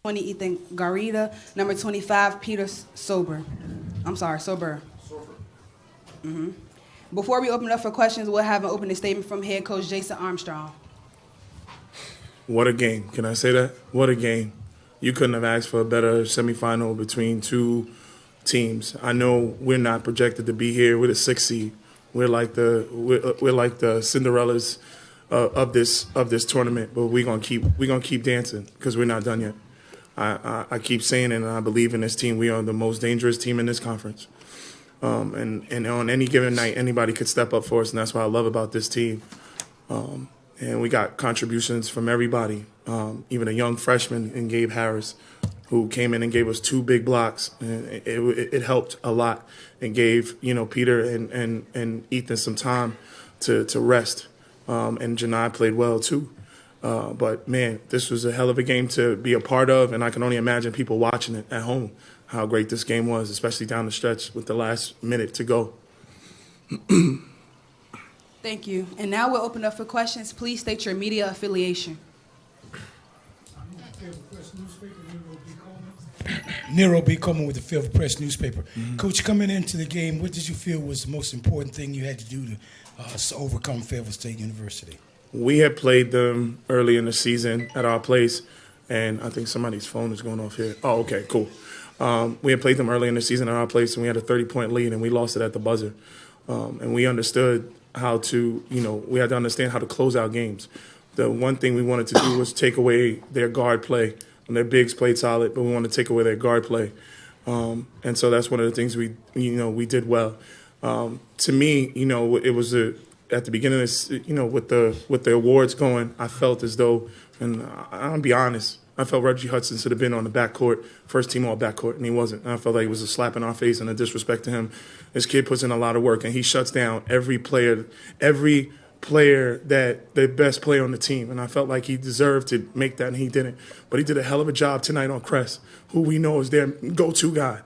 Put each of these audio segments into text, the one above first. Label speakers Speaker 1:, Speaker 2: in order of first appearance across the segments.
Speaker 1: 20, Ethan Garita. Number 25, Peter Sober. Before we open up for questions, we'll have an opening statement from head coach Jason Armstrong.
Speaker 2: What a game. Can I say that? What a game. You couldn't have asked for a better semifinal between two teams. I know we're not projected to be here. We're the 6th seed. We're like the Cinderellas of this tournament, but we're gonna keep dancing because we're not done yet. I keep saying it, and I believe in this team. We are the most dangerous team in this conference. And on any given night, anybody could step up for us, and that's what I love about this team. And we got contributions from everybody, even a young freshman in Gabe Harris, who came in and gave us 2 big blocks. And it helped a lot and gave Peter and Ethan some time to rest. And Janai played well too. But man, this was a hell of a game to be a part of, and I can only imagine people watching it at home how great this game was, especially down the stretch with the last minute to go.
Speaker 1: Thank you. And now we'll open up for questions. Please state your media affiliation.
Speaker 3: Nero B. Coleman with the Fairville Press newspaper. Coach, coming into the game, what did you feel was the most important thing you had to do to overcome Fairville State University?
Speaker 2: We had played them early in the season at our place, and I think somebody's phone is going off here. Oh, okay, cool. We had played them early in the season at our place, and we had a 30-point lead, and we lost it at the buzzer. And we understood how to, we had to understand how to close out games. The one thing we wanted to do was take away their guard play. And their bigs played solid, but we wanted to take away their guard play. And so that's one of the things we did well. To me, it was at the beginning of this, with the awards going, I felt as though, and I'll be honest, I felt Reggie Hudson should have been on the backcourt, first team all backcourt, and he wasn't. And I felt like it was a slap in our face and a disrespect to him. This kid puts in a lot of work, and he shuts down every player that the best player on the team. And I felt like he deserved to make that, and he didn't. But he did a hell of a job tonight on Crest, who we know is their go-to guy.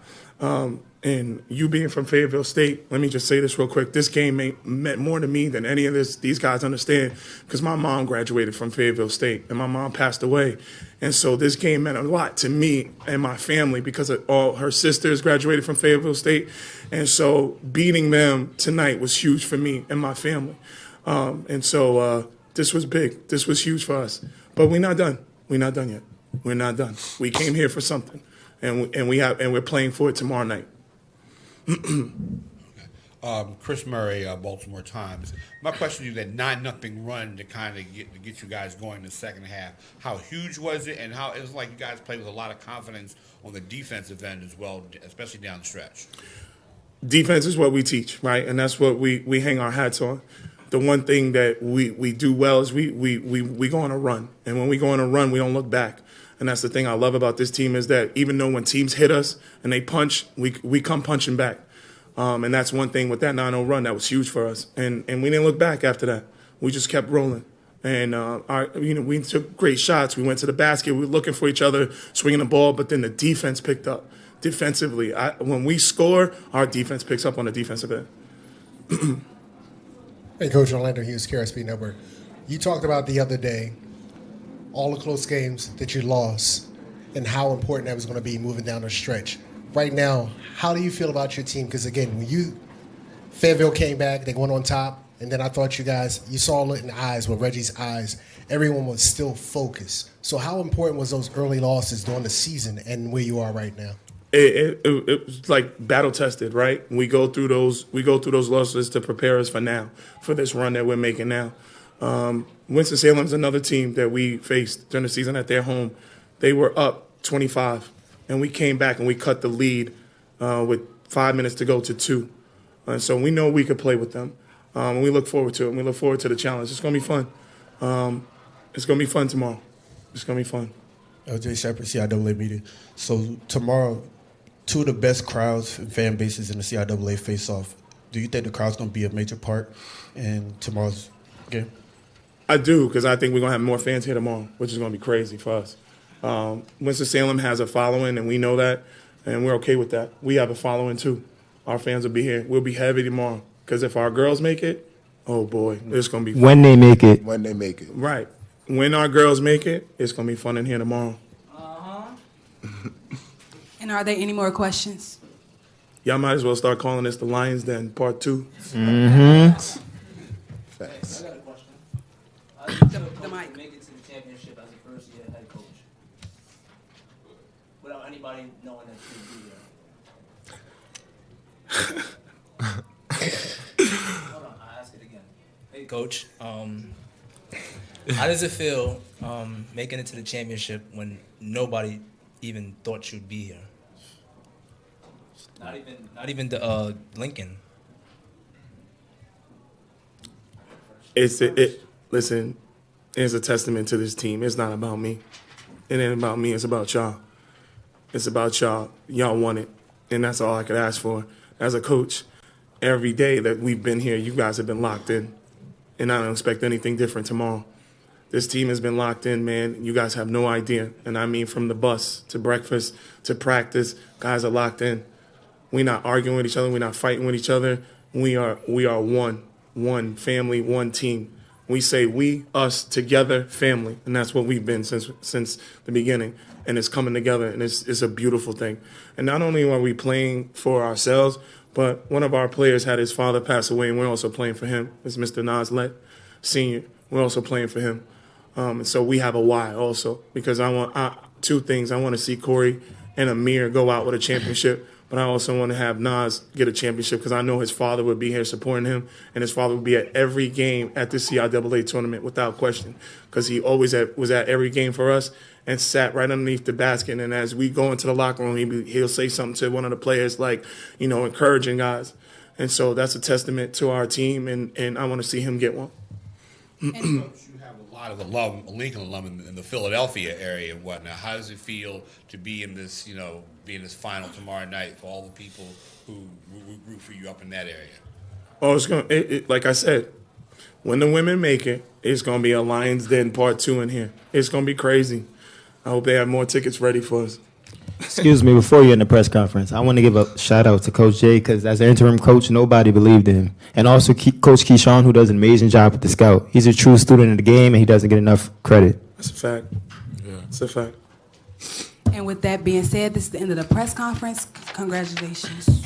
Speaker 2: And you being from Fayetteville State, let me just say this real quick. This game meant more to me than any of these guys understand, because my mom graduated from Fayetteville State, and my mom passed away. And so this game meant a lot to me and my family because all her sisters graduated from Fayetteville State. And so beating them tonight was huge for me and my family. And so this was big. This was huge for us. But we're not done. We're not done yet. We're not done. We came here for something, and we're playing for it tomorrow night.
Speaker 4: Chris Murray, Baltimore Times. My question to you, that 9-0 run to kind of get you guys going in the second half, how huge was it, and how it was like you guys played with a lot of confidence on the defensive end as well, especially down the stretch?
Speaker 2: Defense is what we teach, right? And that's what we hang our hats on. The one thing that we do well is we go on a run. And when we go on a run, we don't look back. And that's the thing I love about this team, is that even though when teams hit us and they punch, we come punching back. And that's one thing with that 9-0 run that was huge for us. And we didn't look back after that. We just kept rolling. And we took great shots. We went to the basket. We were looking for each other, swinging the ball. But then the defense picked up. Defensively, when we score, our defense picks up on the defensive end.
Speaker 5: Hey, Coach Orlando Hughes, KRSP Network. You talked about the other day all the close games that you lost and how important that was going to be moving down the stretch. Right now, how do you feel about your team? Because, again, when Fayetteville came back, they went on top, and then I thought you saw it in the eyes, with Reggie's eyes, everyone was still focused. So how important was those early losses during the season and where you are right now?
Speaker 2: It was like battle tested, right? We go through those losses to prepare us for now, for this run that we're making now. Winston-Salem's another team that we faced during the season at their home. They were up 25, and we came back and we cut the lead with 5 minutes to go to 2. And so we know we could play with them. And we look forward to it, and we look forward to the challenge. It's going to be fun. It's going to be fun tomorrow. It's going to be fun.
Speaker 6: LJ Shepard, CIAA Media. So tomorrow, 2 of the best crowds and fan bases in the CIAA face off. Do you think the crowd's going to be a major part in tomorrow's game?
Speaker 2: I do, because I think we're going to have more fans here tomorrow, which is going to be crazy for us. Winston-Salem has a following, and we know that, and we're okay with that. We have a following, too. Our fans will be here. We'll be heavy tomorrow, because if our girls make it, oh, boy, it's going to be fun.
Speaker 7: When they make it.
Speaker 8: When they make it.
Speaker 2: Right. When our girls make it, it's going to be fun in here tomorrow.
Speaker 1: And are there any more questions?
Speaker 2: Y'all might as well start calling this the Lions Den Part 2.
Speaker 7: Facts.
Speaker 8: I got a question. How do you feel
Speaker 1: The mic.
Speaker 8: make it to the championship as a first-year head coach without anybody knowing that you would be there? Hold on, I'll ask it again.
Speaker 9: Hey, Coach. How does it feel making it to the championship when nobody even thought you'd be here? Not even the Lincoln.
Speaker 2: Listen, it's a testament to this team. It's not about me. It ain't about me. It's about y'all. It's about y'all. Y'all won it, and that's all I could ask for. As a coach, every day that we've been here, you guys have been locked in, and I don't expect anything different tomorrow. This team has been locked in, man. You guys have no idea, and I mean from the bus to breakfast to practice, guys are locked in. We're not arguing with each other. We're not fighting with each other. We are one family, one team. We say we, us, together, family, and that's what we've been since the beginning. And it's coming together, and it's a beautiful thing. And not only are we playing for ourselves, but one of our players had his father pass away, and we're also playing for him. It's Mr. Naslet, Senior. We're also playing for him. And so we have a why also, because I want two things. I want to see Corey and Amir go out with a championship, but I also want to have Nas get a championship because I know his father would be here supporting him, and his father would be at every game at the CIAA tournament without question, because he always was at every game for us and sat right underneath the basket. And as we go into the locker room, he'll say something to one of the players, like, encouraging guys. And so that's a testament to our team, and I want to see him get one.
Speaker 4: You have a lot of Lincoln alum in the Philadelphia area and whatnot. How does it feel to be in this, be in this final tomorrow night for all the people who root for you up in that area?
Speaker 2: Oh, it's like I said, when the women make it, it's gonna be a Lions Den Part 2 in here. It's gonna be crazy. I hope they have more tickets ready for us.
Speaker 7: Excuse me, before you're in the press conference, I want to give a shout out to Coach Jay because as an interim coach, nobody believed in him. And also Coach Keyshawn, who does an amazing job with the scout. He's a true student of the game, and he doesn't get enough credit.
Speaker 2: That's a fact. Yeah. It's a fact.
Speaker 1: And with that being said, this is the end of the press conference. Congratulations.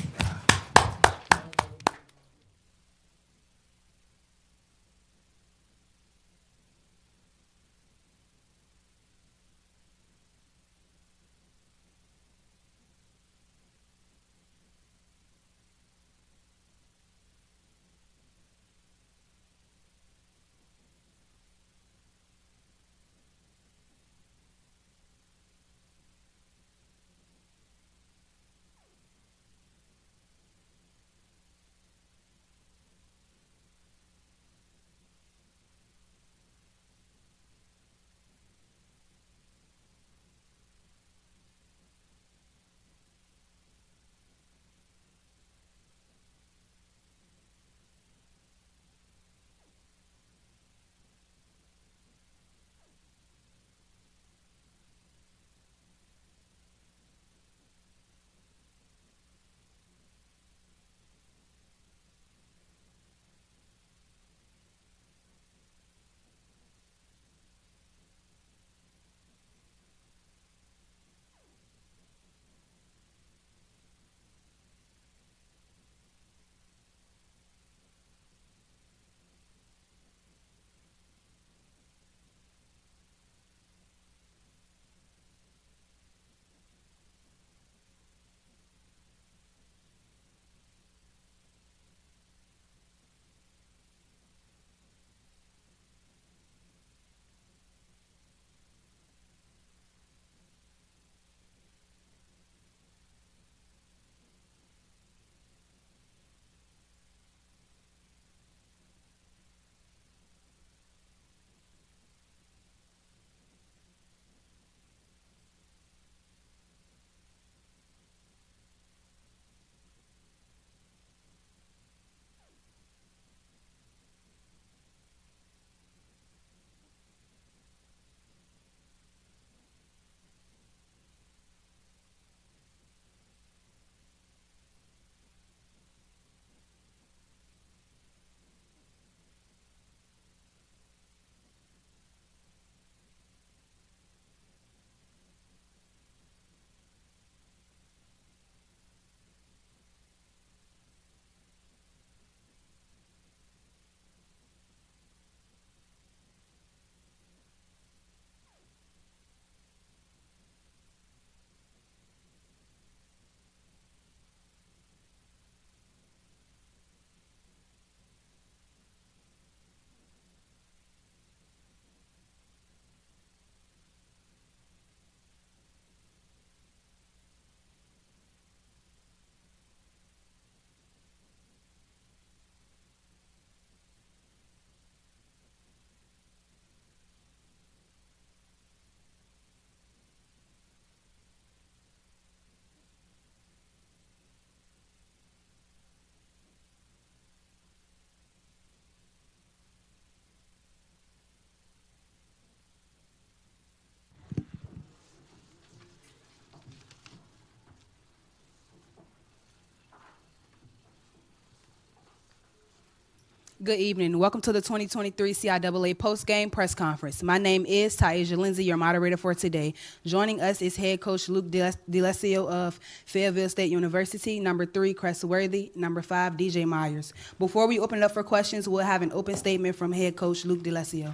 Speaker 1: Good evening. Welcome to the 2023 CIAA Postgame Press Conference. My name is Taisha Lindsay, your moderator for today. Joining us is head coach Luke DeLessio of Fayetteville State University, number 3, Crestworthy, number 5, DJ Myers. Before we open it up for questions, we'll have an open statement from head coach Luke DeLessio.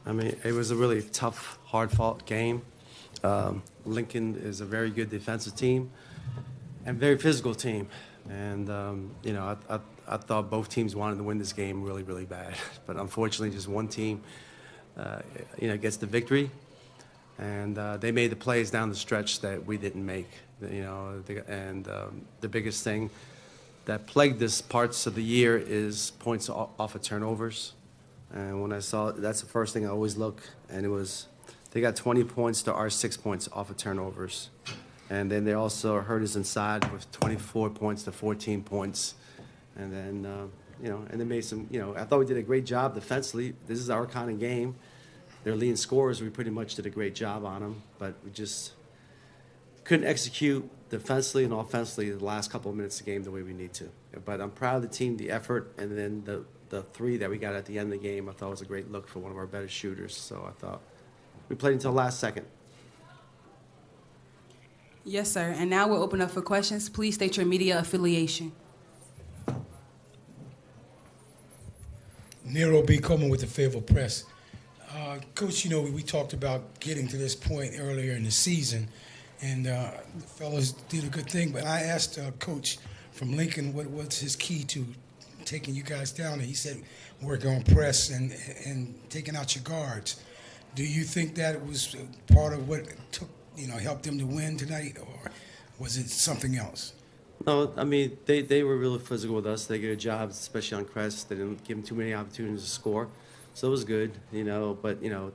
Speaker 10: I mean, it was a really tough, hard-fought game. Lincoln is a very good defensive team and very physical team. And, you know, I thought both teams wanted to win this game really, really bad. But unfortunately, just one team, you know, gets the victory. And they made the plays down the stretch that we didn't make, you know. The biggest thing that plagued this parts of the year is points off of turnovers. And when I saw it, that's the first thing I always look. And it was, they got 20 points to our 6 points off of turnovers. And then they also hurt us inside with 24 points to 14 points. And then, you know, and they made some, you know, I thought we did a great job defensively. This is our kind of game. Their leading scorers, we pretty much did a great job on them, but we just couldn't execute defensively and offensively the last couple of minutes of the game the way we need to. But I'm proud of the team, the effort, and then the 3 that we got at the end of the game, I thought was a great look for one of our better shooters. So I thought we played until last second.
Speaker 1: Yes, sir. And now we'll open up for questions. Please state your media affiliation.
Speaker 3: Nero B. Coleman with the Fayetteville Press. Coach, you know, we talked about getting to this point earlier in the season, and the fellas did a good thing. But I asked Coach from Lincoln what's his key to taking you guys down, and he said work on press and taking out your guards. Do you think that was part of what took, you know, helped them to win tonight, or was it something else?
Speaker 10: No, I mean, they were really physical with us. They did a job, especially on Crest. They didn't give them too many opportunities to score. So it was good, you know. But, you know,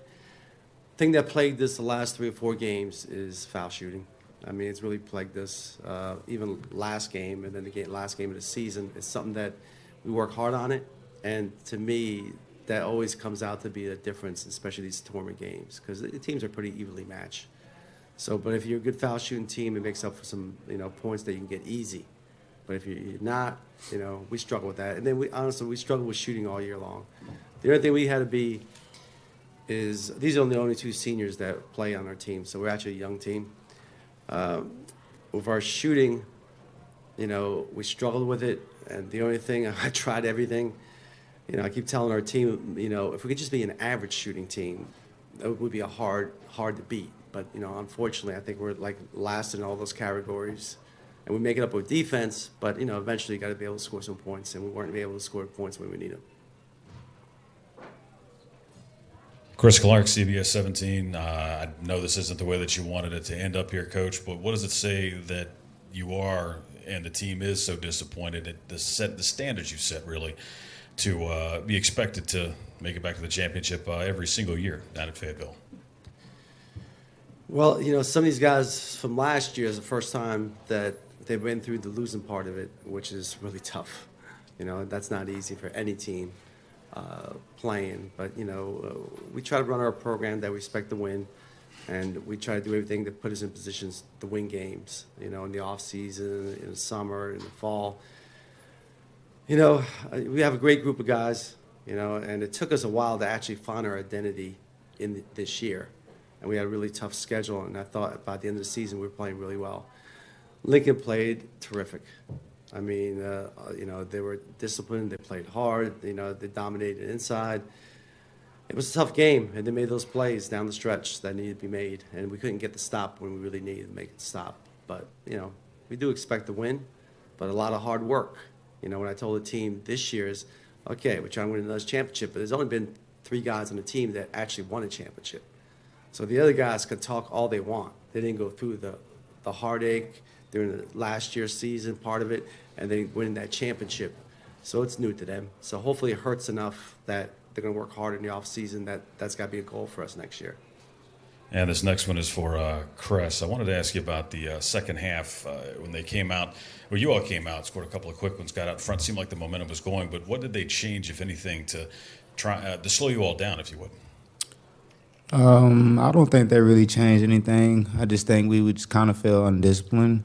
Speaker 10: the thing that plagued us the last 3 or 4 games is foul shooting. I mean, it's really plagued us. Even last game and then the last game of the season, it's something that we work hard on it. And to me, that always comes out to be a difference, especially these tournament games, because the teams are pretty evenly matched. So, but if you're a good foul shooting team, it makes up for some, you know, points that you can get easy. But if you're not, you know, we struggle with that. And then we struggle with shooting all year long. The other thing we had to be is these are the only 2 seniors that play on our team, so we're actually a young team. With our shooting, you know, we struggled with it, and the only thing, I tried everything. You know, I keep telling our team, you know, if we could just be an average shooting team, it would be a hard to beat. But, you know, unfortunately, I think we're like last in all those categories. And we make it up with defense, but, you know, eventually you got to be able to score some points, and we weren't able to score points when we need them.
Speaker 11: Chris Clark, CBS 17. I know this isn't the way that you wanted it to end up here, Coach, but what does it say that you are and the team is so disappointed at the standards you set, really, to be expected to make it back to the championship every single year down at Fayetteville?
Speaker 10: Well, you know, some of these guys from last year is the first time that they've been through the losing part of it, which is really tough. You know, that's not easy for any team playing. But, you know, we try to run our program that we expect to win, and we try to do everything to put us in positions to win games, you know, in the off season, in the summer, in the fall. You know, we have a great group of guys, you know, and it took us a while to actually find our identity in this year. And we had a really tough schedule, and I thought by the end of the season we were playing really well. Lincoln played terrific. I mean, you know, they were disciplined, they played hard, you know, they dominated inside. It was a tough game, and they made those plays down the stretch that needed to be made, and we couldn't get the stop when we really needed to make it stop. But, you know, we do expect to win, but a lot of hard work. You know, when I told the team this year is, okay, we're trying to win another championship, but there's only been 3 guys on the team that actually won a championship. So the other guys could talk all they want. They didn't go through the heartache during the last year's season, part of it, and then winning that championship. So it's new to them. So hopefully it hurts enough that they're going to work hard in the offseason. That's got to be a goal for us next year.
Speaker 11: And this next one is for Chris. I wanted to ask you about the second half when they came out. Well, you all came out, scored a couple of quick ones, got out front. Seemed like the momentum was going. But what did they change, if anything, to try to slow you all down, if you would?
Speaker 7: I don't think they really changed anything. I just think we would just kind of feel undisciplined.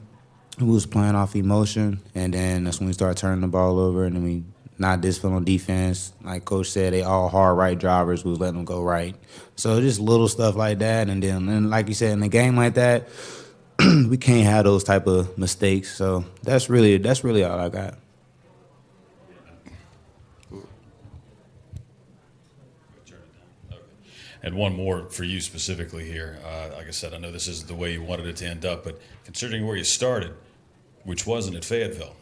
Speaker 7: we was playing off emotion, and then that's when we started turning the ball over, and then we not disciplined on defense. Like Coach said, they all hard right drivers. We was letting them go right. So just little stuff like that, and then like you said, in a game like that, we can't have those type of mistakes. So that's really all I got.
Speaker 11: And one more for you specifically here. Like I said, I know this isn't the way you wanted it to end up, but considering where you started, which wasn't at Fayetteville,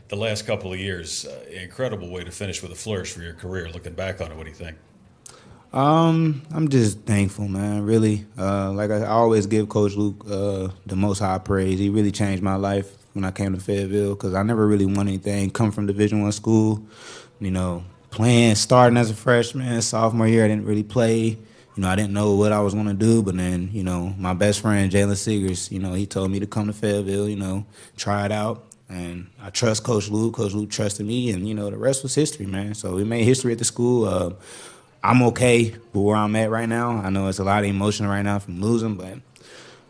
Speaker 11: the last couple of years, incredible way to finish with a flourish for your career. Looking back on it, what do you think?
Speaker 7: I'm just thankful, man. Really, like I always give Coach Luke the most high praise. He really changed my life when I came to Fayetteville because I never really won anything. Come from Division I school, starting as a freshman, sophomore year, I didn't really play. I didn't know what I was going to do, but then, my best friend, Jalen Seegers, he told me to come to Fayetteville, try it out. And I trust Coach Luke. Coach Luke trusted me, and, the rest was history, man. So we made history at the school. I'm okay with where I'm at right now. I know it's a lot of emotion right now from losing, but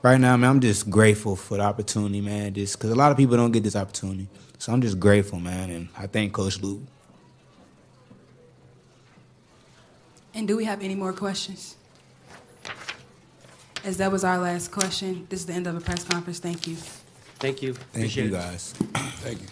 Speaker 7: right now, man, I'm just grateful for the opportunity, man, just because a lot of people don't get this opportunity. So I'm just grateful, man, and I thank Coach Luke.
Speaker 1: And do we have any more questions? As that was our last question, this is the end of the press conference. Thank you.
Speaker 10: Thank you.
Speaker 7: Thank you, guys.
Speaker 2: Thank you.